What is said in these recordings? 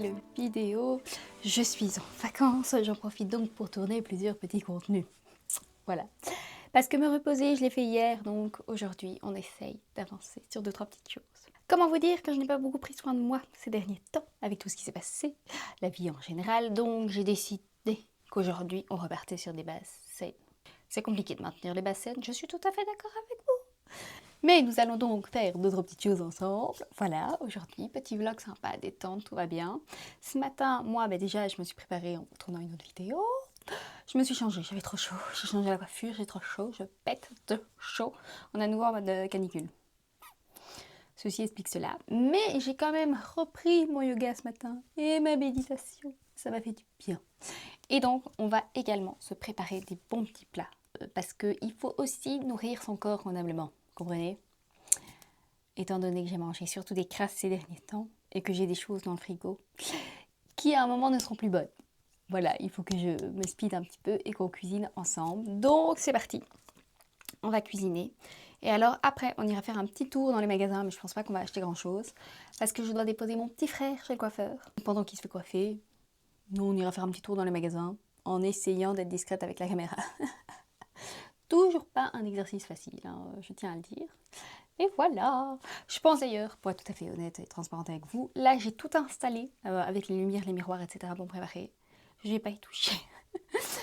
nouvelle vidéo. Je suis en vacances, j'en profite donc pour tourner plusieurs petits contenus. Voilà. Parce que me reposer, je l'ai fait hier, donc aujourd'hui, on essaye d'avancer sur 2-3 petites choses. Comment vous dire que je n'ai pas beaucoup pris soin de moi ces derniers temps, avec tout ce qui s'est passé, la vie en général, donc j'ai décidé qu'aujourd'hui, on repartait sur des bases saines. C'est compliqué de maintenir les bases saines, je suis tout à fait d'accord avec vous. Mais nous allons donc faire 2-3 petites choses ensemble. Voilà, aujourd'hui, petit vlog sympa, détente, tout va bien. Ce matin, moi, déjà, je me suis préparée en tournant une autre vidéo. Je me suis changée, j'avais trop chaud. J'ai changé la coiffure, j'ai trop chaud, je pète de chaud. On est à nouveau en mode canicule. Ceci explique cela. Mais j'ai quand même repris mon yoga ce matin et ma méditation. Ça m'a fait du bien. Et donc, on va également se préparer des bons petits plats. Parce qu'il faut aussi nourrir son corps convenablement. Comprenez? Étant donné que j'ai mangé surtout des crasses ces derniers temps et que j'ai des choses dans le frigo qui à un moment ne seront plus bonnes. Voilà, il faut que je me speed un petit peu et qu'on cuisine ensemble. Donc c'est parti, on va cuisiner. Et alors après, on ira faire un petit tour dans les magasins, mais je pense pas qu'on va acheter grand chose parce que je dois déposer mon petit frère chez le coiffeur. Pendant qu'il se fait coiffer, nous on ira faire un petit tour dans les magasins en essayant d'être discrète avec la caméra. Toujours pas un exercice facile, hein, je tiens à le dire. Et voilà. Je pense d'ailleurs, pour être tout à fait honnête et transparente avec vous, là j'ai tout installé avec les lumières, les miroirs, etc. pour me préparer. Je n'ai pas y touché.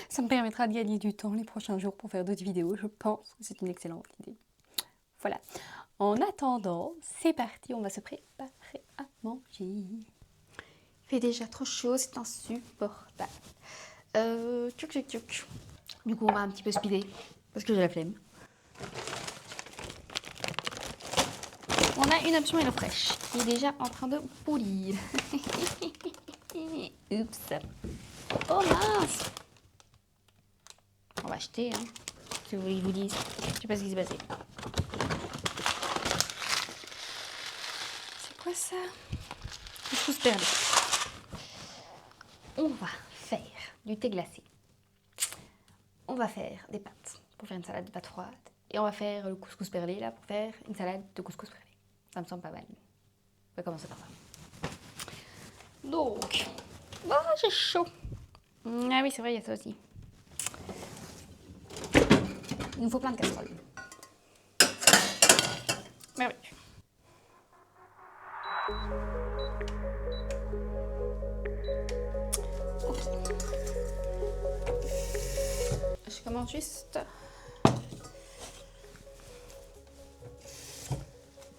Ça me permettra de gagner du temps les prochains jours pour faire d'autres vidéos. Je pense que c'est une excellente idée. Voilà. En attendant, c'est parti, on va se préparer à manger. Il fait déjà trop chaud, c'est insupportable. Tchouk. Du coup, on va un petit peu speeder parce que j'ai la flemme. On a une option HelloFresh qui est déjà en train de bouillir. Oups. Oh mince. On va acheter, hein. Si vous voulez que je vous dise. Je sais pas ce qui s'est passé. C'est quoi ça? Couscous perlé. On va faire du thé glacé. On va faire des pâtes pour faire une salade de pâtes froides. Et on va faire le couscous perlé là pour faire une salade de couscous perlé. Ça me semble pas mal. On va commencer par ça. Donc, oh, j'ai chaud. Ah oui, c'est vrai, il y a ça aussi. Il nous faut plein de casseroles. Mais oui. Ok. Je commence juste. Parce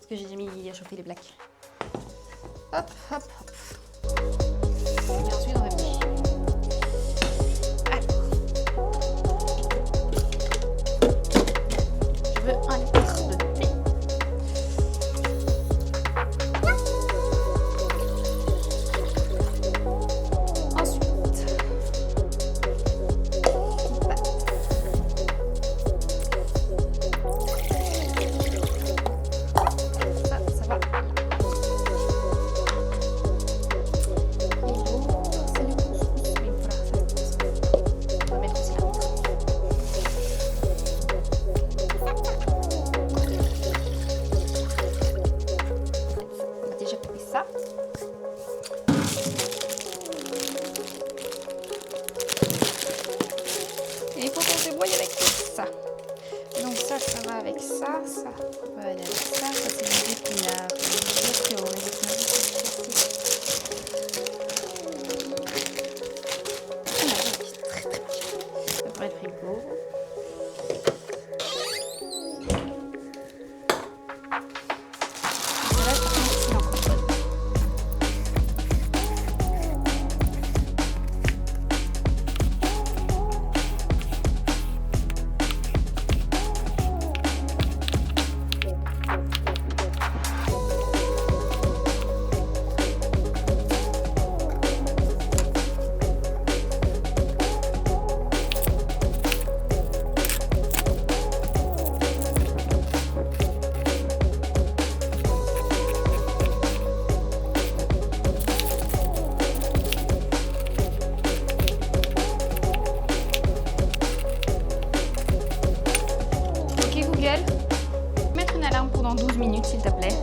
que j'ai déjà mis à chauffer les plaques. Hop. Et ensuite, on va mettre. Je veux un litre de thé. Ensuite, ça va. Et il faut qu'on se débrouille avec tout ça. Donc ça va avec ça, ça va aller avec ça, ça c'est des épinards, des épinards, très très bien. Ça pourrait être frigo. Mettre une alarme pendant 12 minutes s'il te plaît.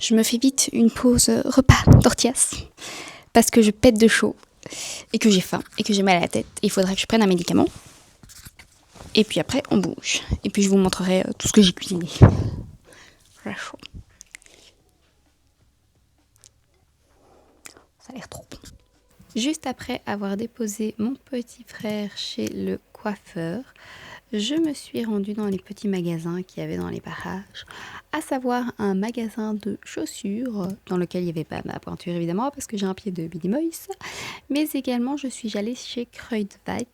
je me fais vite une pause repas tortillas parce que je pète de chaud et que j'ai faim et que j'ai mal à la tête. Il faudrait que je prenne un médicament. Et puis après, on bouge. Et puis je vous montrerai tout ce que j'ai cuisiné. J'ai chaud. Ça a l'air trop bon. Juste après avoir déposé mon petit frère chez le coiffeur, je me suis rendue dans les petits magasins qu'il y avait dans les parages, à savoir un magasin de chaussures dans lequel il n'y avait pas ma pointure évidemment parce que j'ai un pied de Minimoys, mais également je suis allée chez Kruidvat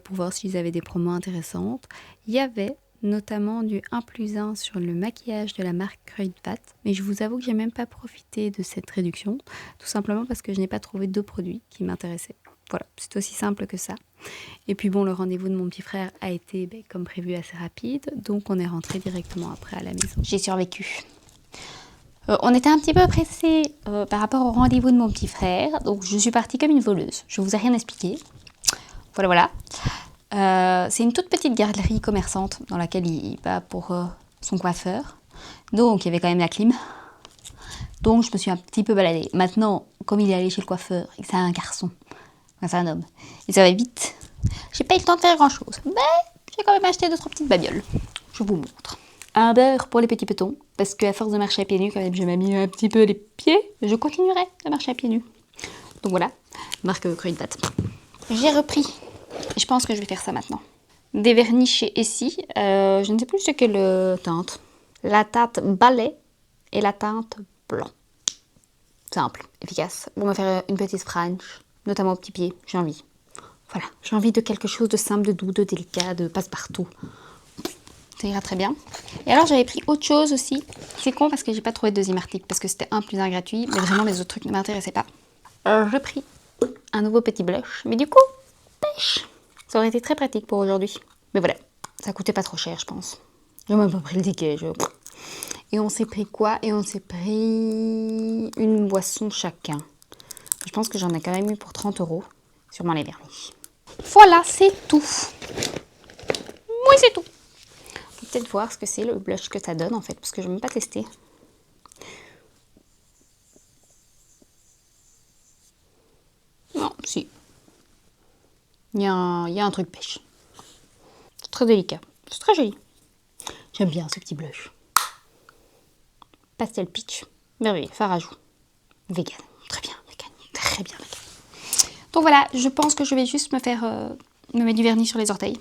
pour voir s'ils avaient des promos intéressantes. Il y avait notamment du 1+1 sur le maquillage de la marque Kruidvat, mais je vous avoue que j'ai même pas profité de cette réduction, tout simplement parce que je n'ai pas trouvé de produits qui m'intéressaient. Voilà, c'est aussi simple que ça. Et puis bon, le rendez-vous de mon petit frère a été, comme prévu, assez rapide, donc on est rentré directement après à la maison. J'ai survécu. On était un petit peu pressés par rapport au rendez-vous de mon petit frère, donc je suis partie comme une voleuse. Je vous ai rien expliqué. Voilà. C'est une toute petite galerie commerçante dans laquelle il va pour son coiffeur. Donc il y avait quand même la clim. Donc je me suis un petit peu baladée. Maintenant, comme il est allé chez le coiffeur et que c'est un garçon, c'est un homme, et ça va vite, j'ai pas eu le temps de faire grand chose. Mais j'ai quand même acheté 2-3 petites babioles. Je vous montre. Un beurre pour les petits petons, parce qu'à force de marcher à pieds nus, quand même, je m'amuse un petit peu les pieds. Je continuerai de marcher à pieds nus. Donc voilà, marque Kruidvat. J'ai repris. Je pense que je vais faire ça maintenant. Des vernis chez Essie. Je ne sais plus c'est quelle teinte. La teinte balai et la teinte blanc. Simple, efficace. On va faire une petite frange, notamment au petit pied. J'ai envie. Voilà, j'ai envie de quelque chose de simple, de doux, de délicat, de passe-partout. Ça ira très bien. Et alors j'avais pris autre chose aussi. C'est con parce que j'ai pas trouvé de deuxième article parce que c'était 1+1 gratuit, mais vraiment les autres trucs ne m'intéressaient pas. J'ai pris un nouveau petit blush, mais du coup, pêche. Ça aurait été très pratique pour aujourd'hui. Mais voilà, ça coûtait pas trop cher, je pense. J'ai même pas pris le ticket. Et on s'est pris quoi? Et on s'est pris une boisson chacun. Je pense que j'en ai quand même eu pour 30 €. Sûrement les vernis. Voilà, c'est tout. Oui, c'est tout. On va peut-être voir ce que c'est le blush que ça donne en fait, parce que je n'ai même pas testé. Non, si. Il y a un truc pêche. C'est très délicat. C'est très joli. J'aime bien ce petit blush. Pastel peach. Merveilleux. Farajou. Vegan. Très bien. Vegan. Très bien vegan. Donc voilà, je pense que je vais juste me mettre du vernis sur les orteils.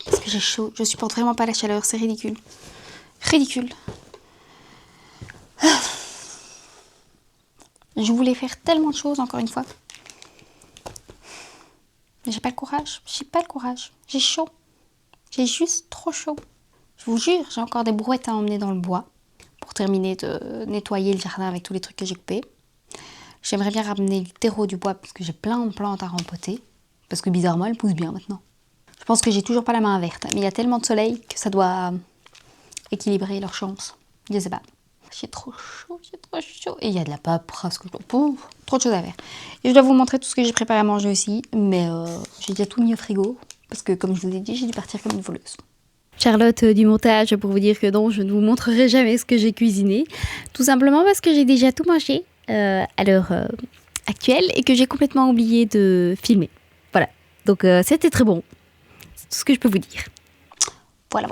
Parce que j'ai chaud. Je supporte vraiment pas la chaleur. C'est ridicule. Ridicule. Je voulais faire tellement de choses encore une fois. Mais j'ai pas le courage. J'ai pas le courage. J'ai chaud. J'ai juste trop chaud. Je vous jure, j'ai encore des brouettes à emmener dans le bois pour terminer de nettoyer le jardin avec tous les trucs que j'ai coupés. J'aimerais bien ramener le terreau du bois parce que j'ai plein de plantes à rempoter. Parce que bizarrement, elles poussent bien maintenant. Je pense que j'ai toujours pas la main verte. Mais il y a tellement de soleil que ça doit équilibrer leurs chances. Je sais pas. J'ai trop chaud, j'ai trop chaud. Et il y a de la paperasse que je dois... Pouf, trop de choses à faire. Et je dois vous montrer tout ce que j'ai préparé à manger aussi. Mais j'ai déjà tout mis au frigo. Parce que comme je vous ai dit, j'ai dû partir comme une voleuse. Charlotte du montage pour vous dire que non, je ne vous montrerai jamais ce que j'ai cuisiné. Tout simplement parce que j'ai déjà tout mangé à l'heure actuelle et que j'ai complètement oublié de filmer. Voilà. Donc c'était très bon. C'est tout ce que je peux vous dire. Voilà.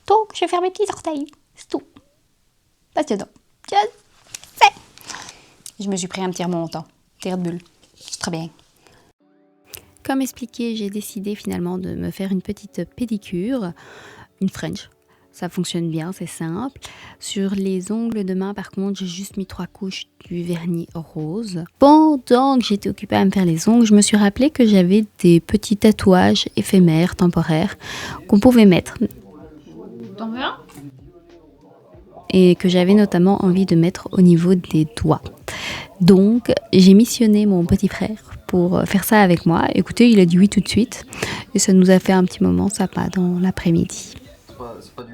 Donc je vais faire mes petits orteils. C'est tout. Passionnant. Je sais. Je me suis pris un petit remontant. Petit Red Bull. C'est très bien. Comme expliqué, j'ai décidé finalement de me faire une petite pédicure, une French. Ça fonctionne bien, c'est simple. Sur les ongles de main, par contre, j'ai juste mis 3 couches du vernis rose. Pendant que j'étais occupée à me faire les ongles, je me suis rappelé que j'avais des petits tatouages éphémères, temporaires, qu'on pouvait mettre. T'en veux un? Et que j'avais notamment envie de mettre au niveau des doigts. Donc, j'ai missionné mon petit frère pour faire ça avec moi. Écoutez, il a dit oui tout de suite. Et ça nous a fait un petit moment sympa dans l'après-midi. C'est pas du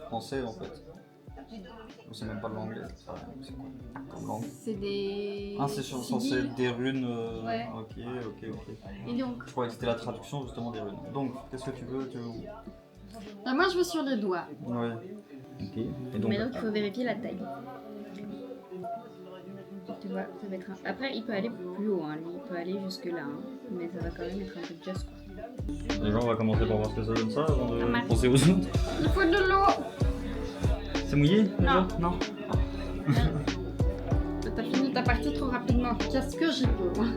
français en fait. Ou c'est même pas de l'anglais. C'est quoi comme langue? C'est des... Ah, c'est censé être des runes. Ouais. Ok. Et donc, Je croyais que c'était la traduction justement des runes. Donc, qu'est-ce que tu veux moi je veux sur le doigt. Ouais. Ok. Et donc, Mais donc il faut vérifier la taille. Tu vois, ça va être un... Après, il peut aller plus haut, hein, lui, il peut aller jusque là, hein, mais ça va quand même être un peu just quoi. les gens, on va commencer par voir ce que ça donne ça avant de Normal. penser aux autres. Il faut de l'eau. C'est mouillé déjà? Non. T'as fini ta partie trop rapidement. Qu'est-ce que je peux moi.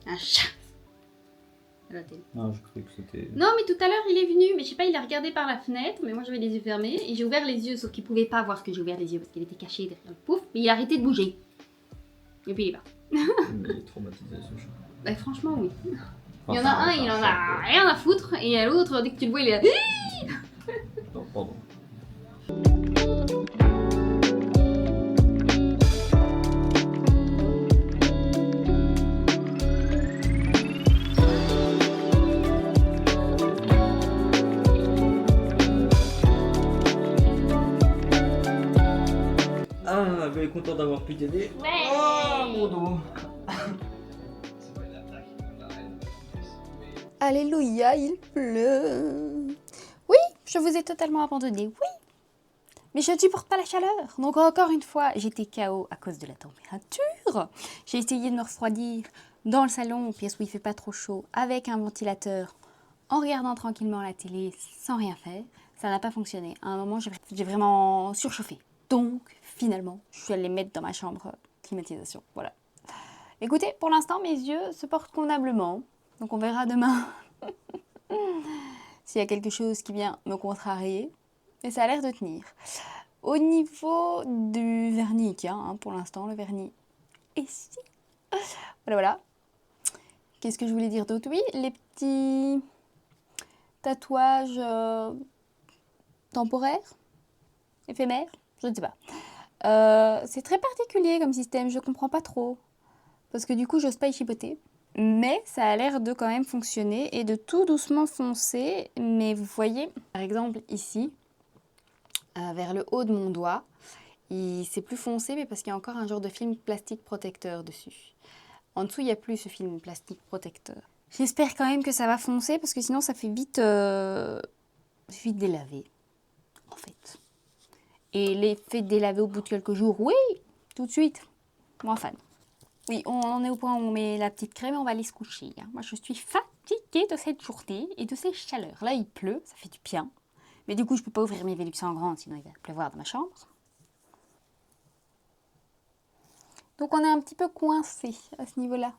Un chat à la télé. Non, je croyais que c'était. Non, mais tout à l'heure il est venu, mais je sais pas, il a regardé par la fenêtre, mais moi j'avais les yeux fermés et j'ai ouvert les yeux, sauf qu'il pouvait pas voir que j'ai ouvert les yeux parce qu'il était caché derrière le pouf, mais il a arrêté de bouger. Et puis il est là. Il est traumatisé ce chat. Bah franchement oui. Il y en Enfin, a un, il en a rien à foutre, et l'autre, dès que tu le vois, il est là. Non, pardon. Ah, elle est contente d'avoir pu t'aider. Ouais. Oh, mon dos. Alléluia, il pleut. Oui, je vous ai totalement abandonné, oui. Mais je ne supporte pas la chaleur. Donc encore une fois, j'étais KO à cause de la température. J'ai essayé de me refroidir dans le salon, pièce où il fait pas trop chaud, avec un ventilateur, en regardant tranquillement la télé, sans rien faire. Ça n'a pas fonctionné. À un moment, j'ai vraiment surchauffé. Donc, finalement, je suis allée mettre dans ma chambre climatisation. Voilà. Écoutez, pour l'instant, mes yeux se portent convenablement. Donc on verra demain s'il y a quelque chose qui vient me contrarier. Et ça a l'air de tenir. Au niveau du vernis Ikea, hein, pour l'instant, le vernis est ici. Voilà. Qu'est-ce que je voulais dire d'autre? Oui, les petits tatouages temporaires, éphémères, je ne sais pas. C'est très particulier comme système, je comprends pas trop. Parce que du coup, j'ose pas y chipoter. Mais ça a l'air de quand même fonctionner et de tout doucement foncer. Mais vous voyez, par exemple ici, vers le haut de mon doigt, c'est plus foncé, mais parce qu'il y a encore un genre de film plastique protecteur dessus. En dessous, il n'y a plus ce film plastique protecteur. J'espère quand même que ça va foncer, parce que sinon ça fait vite délaver, en fait. Et l'effet délaver au bout de quelques jours, oui, tout de suite, moins fan. Oui, on en est au point où on met la petite crème et on va aller se coucher. Moi, je suis fatiguée de cette journée et de ces chaleurs. Là, il pleut, ça fait du bien. Mais du coup, je ne peux pas ouvrir mes Velux en grand, sinon il va pleuvoir dans ma chambre. Donc, on est un petit peu coincé à ce niveau-là.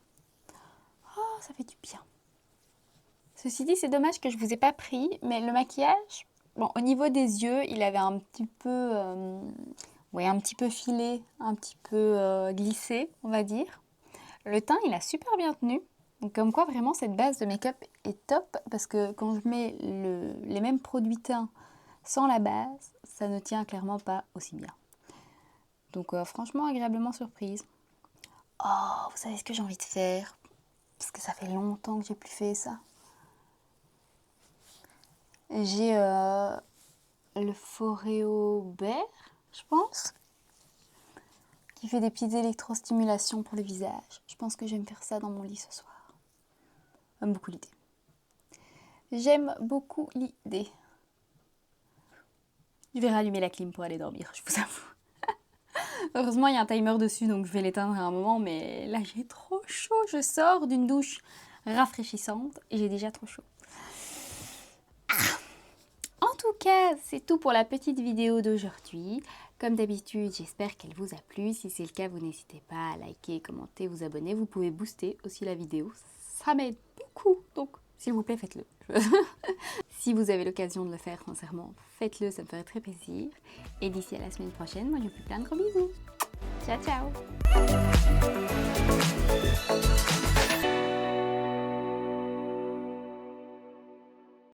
Oh, ça fait du bien. Ceci dit, c'est dommage que je ne vous ai pas pris, mais le maquillage, bon, au niveau des yeux, il avait un petit peu... un petit peu filé, un petit peu glissé, on va dire. Le teint, il a super bien tenu. Donc comme quoi, vraiment, cette base de make-up est top. Parce que quand je mets les mêmes produits teints sans la base, ça ne tient clairement pas aussi bien. Donc franchement, agréablement surprise. Oh, vous savez ce que j'ai envie de faire? Parce que ça fait longtemps que j'ai plus fait ça. J'ai le Foreo Bear, je pense, qui fait des petites électrostimulations pour le visage. Je pense que je vais me faire ça dans mon lit ce soir. J'aime beaucoup l'idée. J'aime beaucoup l'idée. Je vais rallumer la clim pour aller dormir, je vous avoue. Heureusement, il y a un timer dessus, donc je vais l'éteindre à un moment, mais là, j'ai trop chaud. Je sors d'une douche rafraîchissante et j'ai déjà trop chaud. En tout tout cas, c'est tout pour la petite vidéo d'aujourd'hui. Comme d'habitude, j'espère qu'elle vous a plu. Si c'est le cas, vous n'hésitez pas à liker, commenter, vous abonner. Vous pouvez booster aussi la vidéo. Ça m'aide beaucoup. Donc, s'il vous plaît, faites-le. Si vous avez l'occasion de le faire, sincèrement, faites-le. Ça me ferait très plaisir. Et d'ici à la semaine prochaine, moi, je vous fais plein de gros bisous. Ciao, ciao!